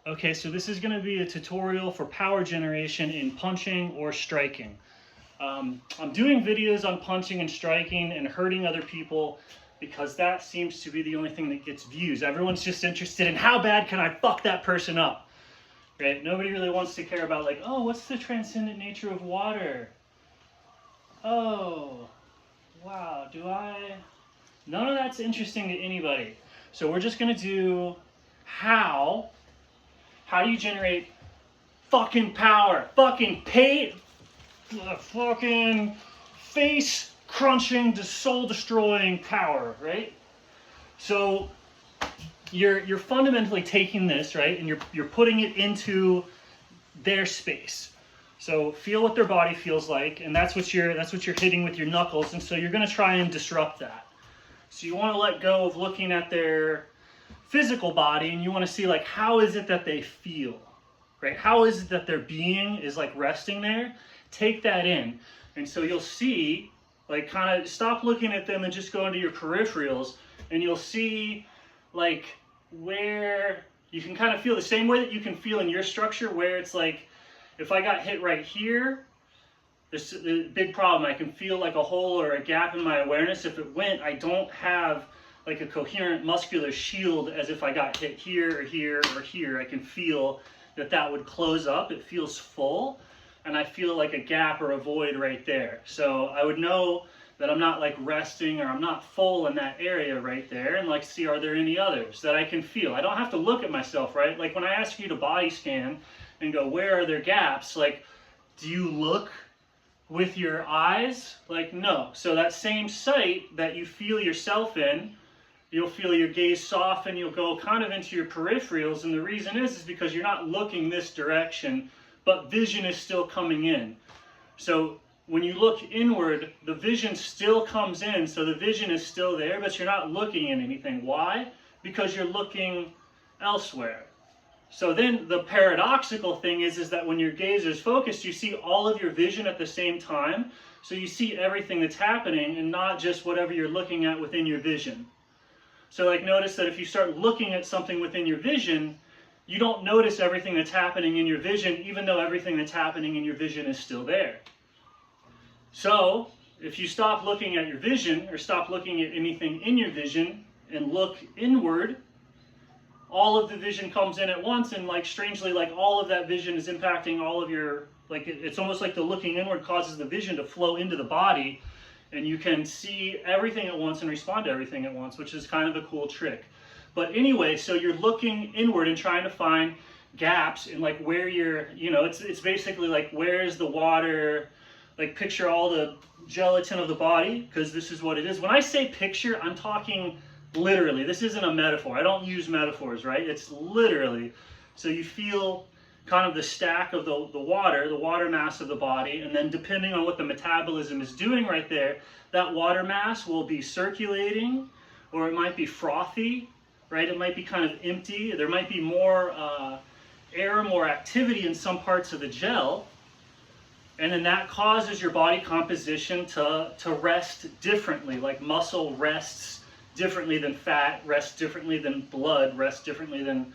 Okay, so this is going to be a tutorial for power generation in punching or striking. I'm doing videos on punching and striking and hurting other people because that seems to be the only thing that gets views. Everyone's just interested in how bad can I fuck that person up, right? Nobody really wants to care about like, oh, what's the transcendent nature of water? Oh, wow, none of that's interesting to anybody. So we're just going to do how do you generate fucking power? Fucking fucking face crunching, soul destroying power, right? So you're fundamentally taking this, right, and you're putting it into their space. So feel what their body feels like, and that's what you're hitting with your knuckles, and so you're going to try and disrupt that. So you want to let go of looking at their physical body, and you want to see like how is it that they feel, right? How is it that their being is like resting there? Take that in, and so you'll see, like, kind of stop looking at them and just go into your peripherals, and you'll see like where you can kind of feel the same way that you can feel in your structure, where it's like if I got hit right here, this is a big problem. I can feel like a hole or a gap in my awareness. If it went, I don't have like a coherent muscular shield as if I got hit here or here or here. I can feel that would close up. It feels full, and I feel like a gap or a void right there. So I would know that I'm not like resting or I'm not full in that area right there, and like see, are there any others that I can feel? I don't have to look at myself, right? Like when I ask you to body scan and go, where are there gaps? Like, do you look with your eyes? Like, no. So that same site that you feel yourself in, you'll feel your gaze soften, you'll go kind of into your peripherals, and the reason is because you're not looking this direction, but vision is still coming in. So when you look inward, the vision still comes in, so the vision is still there, but you're not looking at anything. Why? Because you're looking elsewhere. So then the paradoxical thing is that when your gaze is focused, you see all of your vision at the same time, so you see everything that's happening and not just whatever you're looking at within your vision. So like notice that if you start looking at something within your vision, you don't notice everything that's happening in your vision, even though everything that's happening in your vision is still there. So if you stop looking at your vision or stop looking at anything in your vision and look inward, all of the vision comes in at once, and like strangely, like all of that vision is impacting all of your, like it's almost like the looking inward causes the vision to flow into the body, and you can see everything at once and respond to everything at once, which is kind of a cool trick. But anyway, so you're looking inward and trying to find gaps in like where you're, it's basically like where's the water, like picture all the gelatin of the body, because this is what it is. When I say picture, I'm talking literally. This isn't a metaphor. I don't use metaphors, right? It's literally. So you feel kind of the stack of the water mass of the body, and then depending on what the metabolism is doing right there, that water mass will be circulating, or it might be frothy, right? It might be kind of empty. There might be more air, more activity in some parts of the gel, and then that causes your body composition to rest differently. Like muscle rests differently than fat, rests differently than blood, rests differently than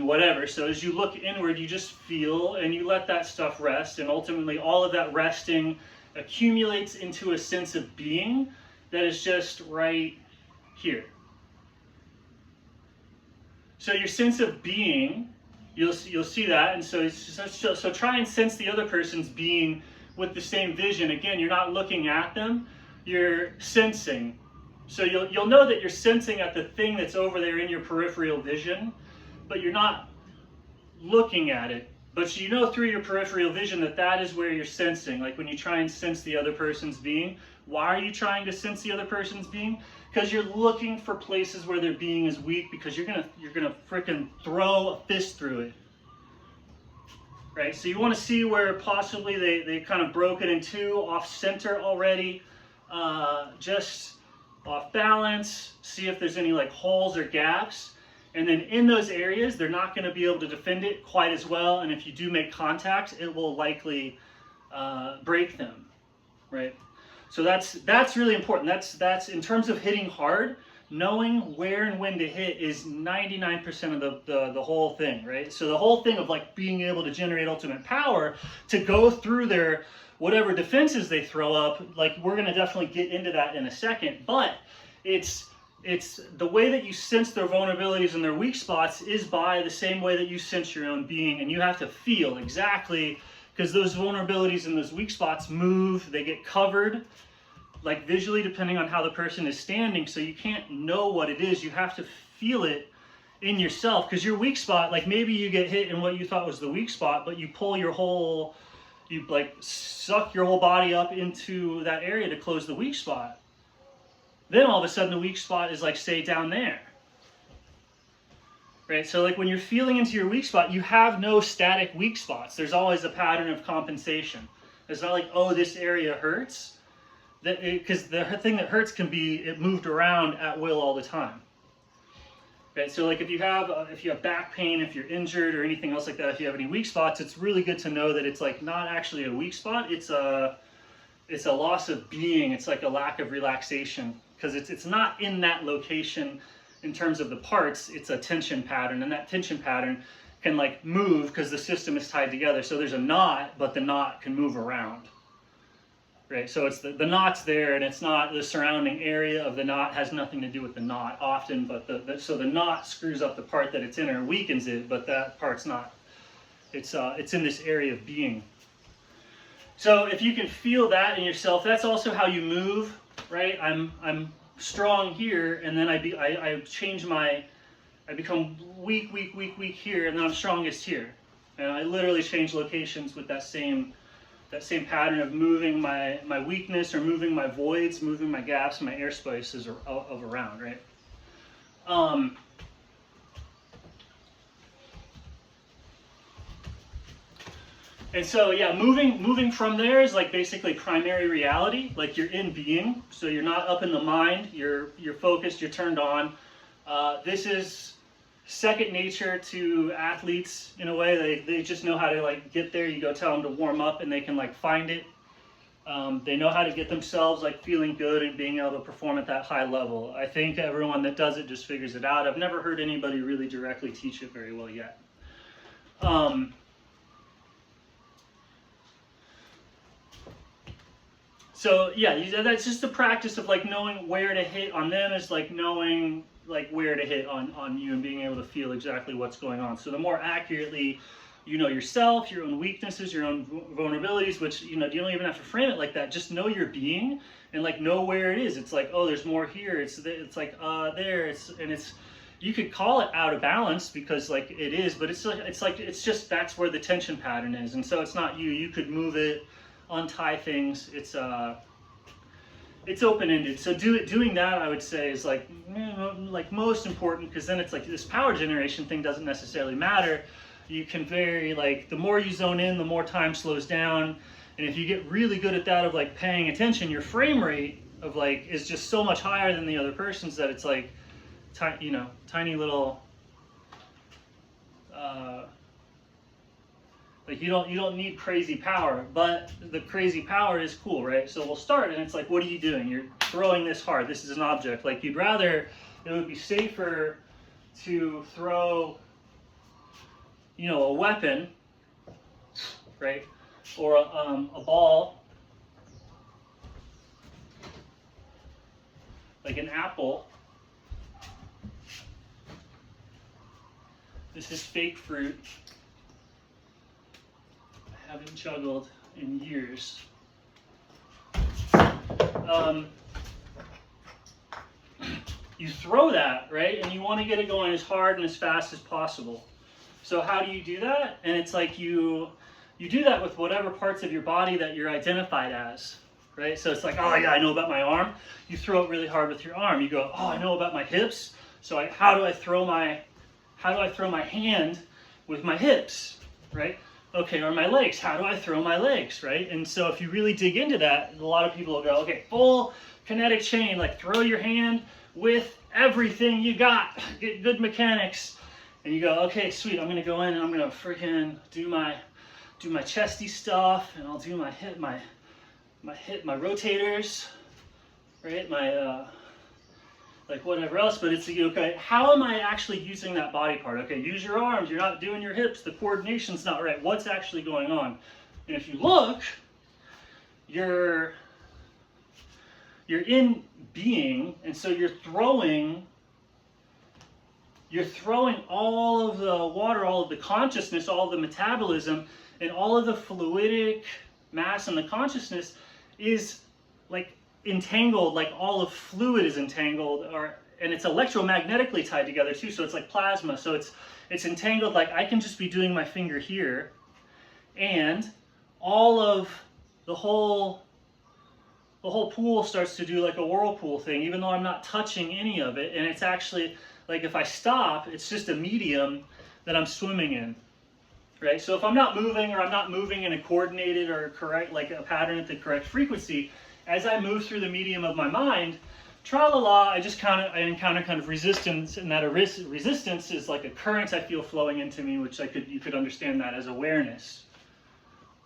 whatever. So as you look inward, you just feel and you let that stuff rest, and ultimately all of that resting accumulates into a sense of being that is just right here. So your sense of being, you'll see that, and so try and sense the other person's being with the same vision. Again, you're not looking at them, you're sensing. So you'll know that you're sensing at the thing that's over there in your peripheral vision, but you're not looking at it. But you know through your peripheral vision that is where you're sensing. Like when you try and sense the other person's being, why are you trying to sense the other person's being? Because you're looking for places where their being is weak, because you're gonna freaking throw a fist through it. Right? So you want to see where possibly they kind of broke it in two, off center already, just off balance. See if there's any like holes or gaps. And then in those areas, they're not going to be able to defend it quite as well. And if you do make contact, it will likely break them, right? So that's really important. That's in terms of hitting hard. knowing where and when to hit is 99% of the whole thing, right? So the whole thing of like being able to generate ultimate power to go through their whatever defenses they throw up, like we're going to definitely get into that in a second, but it's the way that you sense their vulnerabilities and their weak spots is by the same way that you sense your own being, and you have to feel exactly, because those vulnerabilities and those weak spots move, they get covered, like visually depending on how the person is standing, so you can't know what it is, you have to feel it in yourself, because your weak spot, like maybe you get hit in what you thought was the weak spot, but you pull your whole, you like suck your whole body up into that area to close the weak spot. Then all of a sudden the weak spot is like, say, down there. Right, so like when you're feeling into your weak spot, you have no static weak spots. There's always a pattern of compensation. It's not like, oh, this area hurts. Because the thing that hurts can be it moved around at will all the time. Right, so like if you have back pain, if you're injured or anything else like that, if you have any weak spots, it's really good to know that it's like not actually a weak spot. It's a loss of being. It's like a lack of relaxation, because it's not in that location in terms of the parts. It's a tension pattern, and that tension pattern can like move because the system is tied together. So there's a knot, but the knot can move around. Right, so it's the knot's there, and it's not the surrounding area of the knot has nothing to do with the knot often, but so the knot screws up the part that it's in or weakens it, but that part's not. It's in this area of being. So if you can feel that in yourself, that's also how you move, right? I'm strong here, and then I change I become weak here, and then I'm strongest here, and I literally change locations with that same pattern of moving my weakness or moving my voids, moving my gaps, my air spaces of around, right? And so, yeah, moving from there is like basically primary reality, like you're in being, so you're not up in the mind, you're focused, you're turned on. This is second nature to athletes in a way. They just know how to like get there. You go tell them to warm up and they can like find it. They know how to get themselves like feeling good and being able to perform at that high level. I think everyone that does it just figures it out. I've never heard anybody really directly teach it very well yet. So yeah, that's just the practice of like knowing where to hit on them is like knowing like where to hit on you and being able to feel exactly what's going on. So the more accurately you know yourself, your own weaknesses, your own vulnerabilities, which you don't even have to frame it like that. Just know your being and like know where it is. It's like, oh, there's more here. It's like there. It's you could call it out of balance because like it is, but it's just that's where the tension pattern is, and so it's not you. You could move it, untie things. It's open-ended. So doing that, I would say, is like most important, because then it's like this power generation thing doesn't necessarily matter. You can vary, like the more you zone in, the more time slows down, and if you get really good at that of like paying attention, your frame rate of like is just so much higher than the other person's that it's like tiny little. Like you don't need crazy power, but the crazy power is cool, right? So we'll start, and it's like, what are you doing? You're throwing this hard. This is an object. Like it would be safer to throw, a weapon, right, or a ball, like an apple. This is fake fruit. Haven't juggled in years. You throw that, right? And you want to get it going as hard and as fast as possible. So how do you do that? And it's like you do that with whatever parts of your body that you're identified as, right? So it's like, oh yeah, I know about my arm. You throw it really hard with your arm. You go, oh, I know about my hips. So how do I throw my hand with my hips, right? Okay, or my legs, how do I throw my legs, right? And so if you really dig into that, a lot of people will go, okay, full kinetic chain, like throw your hand with everything you got, get good mechanics. And you go, okay, sweet, I'm gonna go in and I'm gonna freaking do my chesty stuff, and I'll do my rotators, right? like whatever else, but it's okay, how am I actually using that body part? Okay, use your arms, you're not doing your hips, the coordination's not right. What's actually going on? And if you look, you're in being, and so you're throwing all of the water, all of the consciousness, all of the metabolism, and all of the fluidic mass and the consciousness is like entangled, like all of fluid is entangled, and it's electromagnetically tied together too, so it's like plasma, so it's entangled. Like I can just be doing my finger here, and all of the whole pool starts to do like a whirlpool thing, even though I'm not touching any of it. And it's actually like if I stop, it's just a medium that I'm swimming in, right? So if I'm not moving, or I'm not moving in a coordinated or correct, like a pattern at the correct frequency, as I move through the medium of my mind, tra-la-la, I encounter kind of resistance, and that resistance is like a current I feel flowing into me, which you could understand that as awareness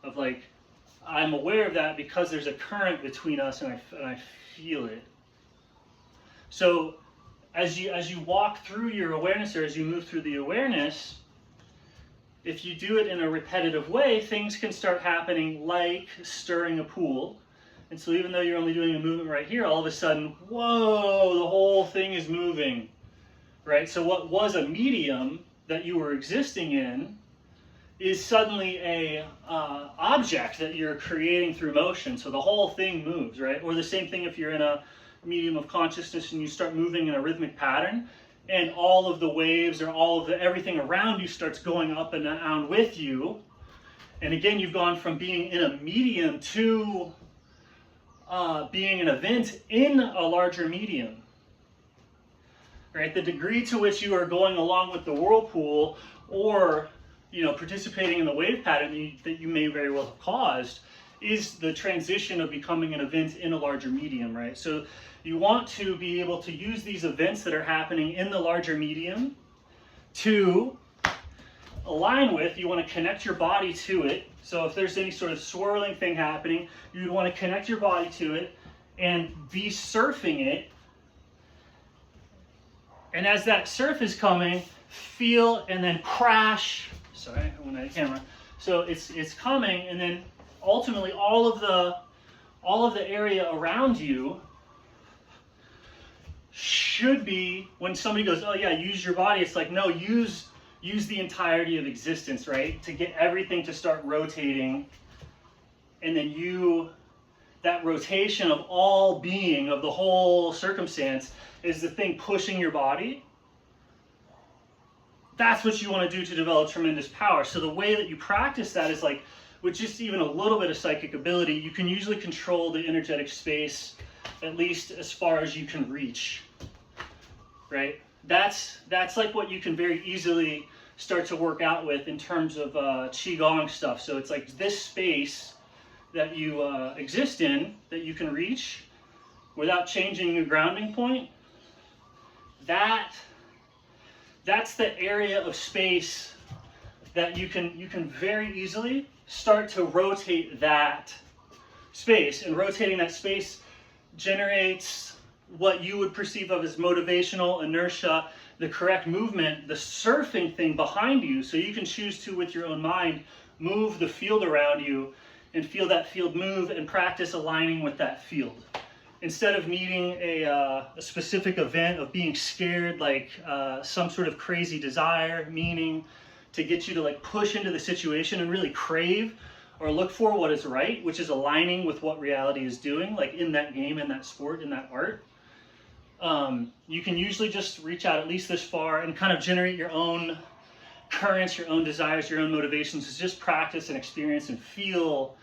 of like, I'm aware of that because there's a current between us, and I feel it. So as you walk through your awareness, or as you move through the awareness, if you do it in a repetitive way, things can start happening like stirring a pool. And so even though you're only doing a movement right here, all of a sudden, whoa, the whole thing is moving, right? So what was a medium that you were existing in is suddenly a object that you're creating through motion. So the whole thing moves, right? Or the same thing if you're in a medium of consciousness and you start moving in a rhythmic pattern, and all of the waves or all of everything around you starts going up and down with you. And again, you've gone from being in a medium to being an event in a larger medium, right? The degree to which you are going along with the whirlpool, or participating in the wave pattern that you may very well have caused, is the transition of becoming an event in a larger medium, right? So you want to be able to use these events that are happening in the larger medium to align with, you want to connect your body to it. So if there's any sort of swirling thing happening, you'd want to connect your body to it and be surfing it. And as that surf is coming, feel and then crash. Sorry, I went out of camera. So it's coming, and then ultimately all of the area around you should be, when somebody goes, oh yeah, use your body, it's like, no, use the entirety of existence, right? To get everything to start rotating. And then that rotation of all being, of the whole circumstance, is the thing pushing your body. That's what you want to do to develop tremendous power. So the way that you practice that is like, with just even a little bit of psychic ability, you can usually control the energetic space, at least as far as you can reach, right? That's like what you can very easily start to work out with in terms of Qigong stuff. So it's like this space that you exist in, that you can reach without changing your grounding point. That's the area of space that you can very easily start to rotate that space. And rotating that space generates what you would perceive of as motivational inertia, the correct movement, the surfing thing behind you. So you can choose to, with your own mind, move the field around you and feel that field move and practice aligning with that field. Instead of needing a specific event of being scared, like some sort of crazy desire, meaning to get you to like push into the situation and really crave or look for what is right, which is aligning with what reality is doing, like in that game, in that sport, in that art. You can usually just reach out at least this far and kind of generate your own currents, your own desires, your own motivations. Is just practice and experience and feel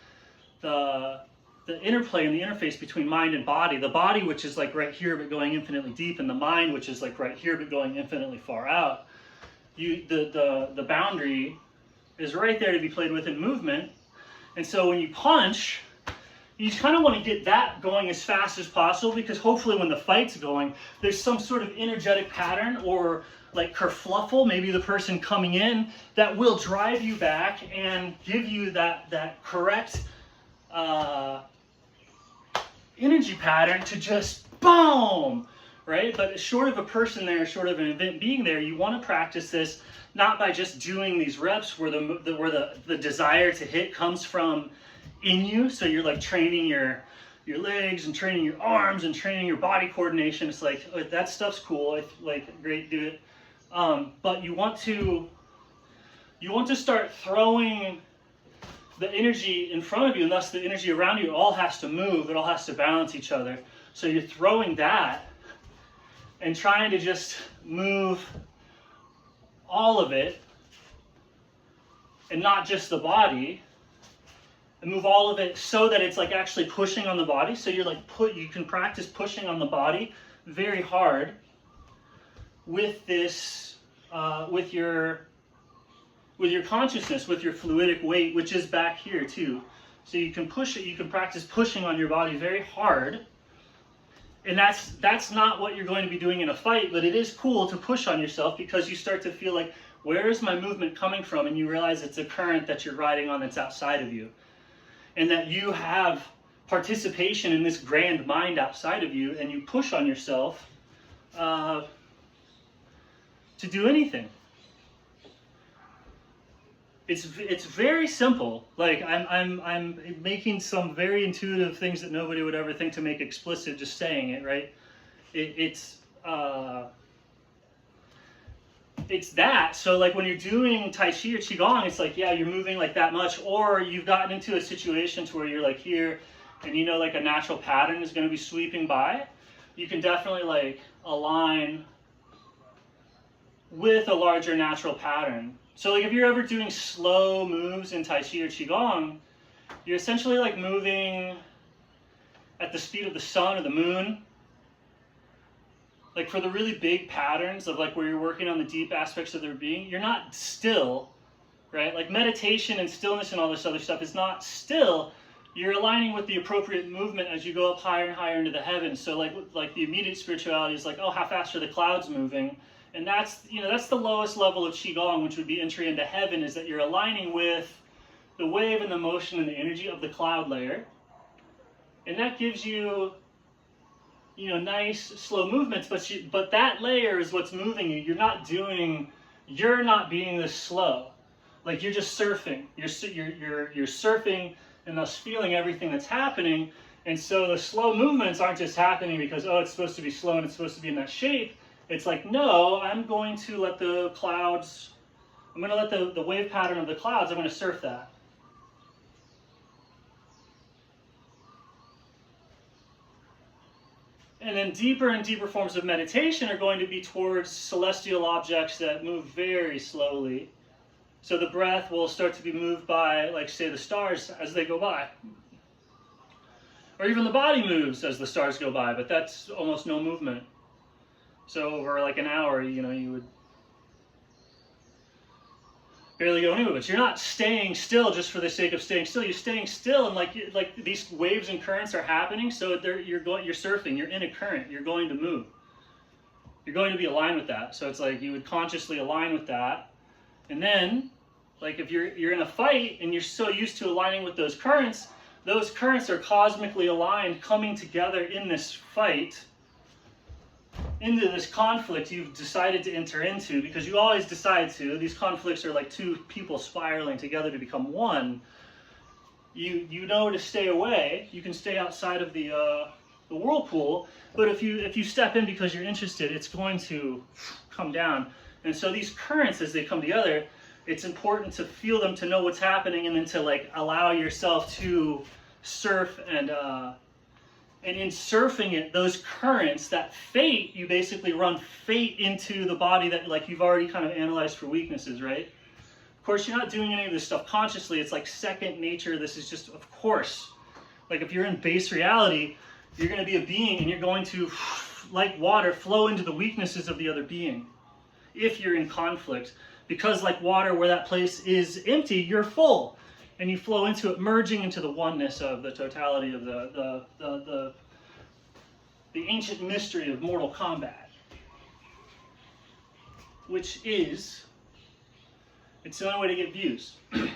the interplay and the interface between mind and body. The body, which is like right here but going infinitely deep, and the mind, which is like right here but going infinitely far out. The boundary is right there to be played with in movement. And so when you punch, you kind of want to get that going as fast as possible, because hopefully when the fight's going, there's some sort of energetic pattern or like kerfluffle, maybe the person coming in, that will drive you back and give you that correct energy pattern to just boom, right? But short of a person there, short of an event being there, you want to practice this not by just doing these reps where the desire to hit comes from in you. So you're like training your legs and training your arms and training your body coordination. It's like, oh, that stuff's cool. It's like, great, do it. But you want to start throwing the energy in front of you, and thus the energy around you. It all has to move. It all has to balance each other. So you're throwing that and trying to just move all of it, and not just the body, and move all of it so that it's like actually pushing on the body. So you're like you can practice pushing on the body very hard with this, with your consciousness, with your fluidic weight, which is back here too. So you can push it. You can practice pushing on your body very hard. And that's not what you're going to be doing in a fight, but it is cool to push on yourself because you start to feel like, where is my movement coming from? And you realize it's a current that you're riding on that's outside of you. And that you have participation in this grand mind outside of you, and you push on yourself to do anything. It's very simple. Like I'm making some very intuitive things that nobody would ever think to make explicit just saying it, right? It's that. So like when you're doing Tai Chi or Qigong, it's like, yeah, you're moving like that much, or you've gotten into a situation to where you're like here, and you know like a natural pattern is going to be sweeping by. You can definitely like align with a larger natural pattern. So like if you're ever doing slow moves in Tai Chi or Qigong, you're essentially like moving at the speed of the sun or the moon. Like for the really big patterns of like where you're working on the deep aspects of their being, you're not still, right? Like meditation and stillness and all this other stuff is not still. You're aligning with the appropriate movement as you go up higher and higher into the heavens. So like the immediate spirituality is like, oh, how fast are the clouds moving? And that's the lowest level of Qigong, which would be entry into heaven, is that you're aligning with the wave and the motion and the energy of the cloud layer. And that gives you, nice slow movements, but that layer is what's moving you. You're not being this slow. Like you're just surfing. You're surfing and thus feeling everything that's happening. And so the slow movements aren't just happening because, oh, it's supposed to be slow and it's supposed to be in that shape. It's like, no, I'm going to let the clouds, I'm going to let the wave pattern of the clouds, I'm going to surf that. And then deeper and deeper forms of meditation are going to be towards celestial objects that move very slowly. So the breath will start to be moved by, like, say, the stars as they go by. Or even the body moves as the stars go by, but that's almost no movement. So over like an hour, you would barely go anywhere. But you're not staying still just for the sake of staying still. You're staying still, and like these waves and currents are happening. So you're surfing. You're in a current. You're going to move. You're going to be aligned with that. So it's like you would consciously align with that, and then, like if you're in a fight and you're so used to aligning with those currents are cosmically aligned, coming together in this fight, into this conflict you've decided to enter into, because you always decide to. These conflicts are like two people spiraling together to become one. You know to stay away. You can stay outside of the whirlpool, but if you step in because you're interested, it's going to come down. And so these currents, as they come together, it's important to feel them, to know what's happening, and then to like allow yourself to surf and in surfing it, those currents, that fate, you basically run fate into the body that like you've already kind of analyzed for weaknesses, right? Of course, you're not doing any of this stuff consciously. It's like second nature. This is just, of course, like if you're in base reality, you're going to be a being and you're going to, like water, flow into the weaknesses of the other being. If you're in conflict, because like water, where that place is empty, you're full. And you flow into it, merging into the oneness of the totality of the ancient mystery of mortal combat, which is, it's the only way to get views. I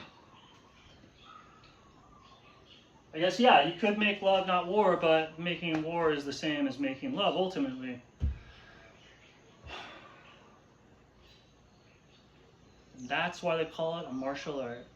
guess, yeah, you could make love, not war, but making war is the same as making love, ultimately. That's why they call it a martial art.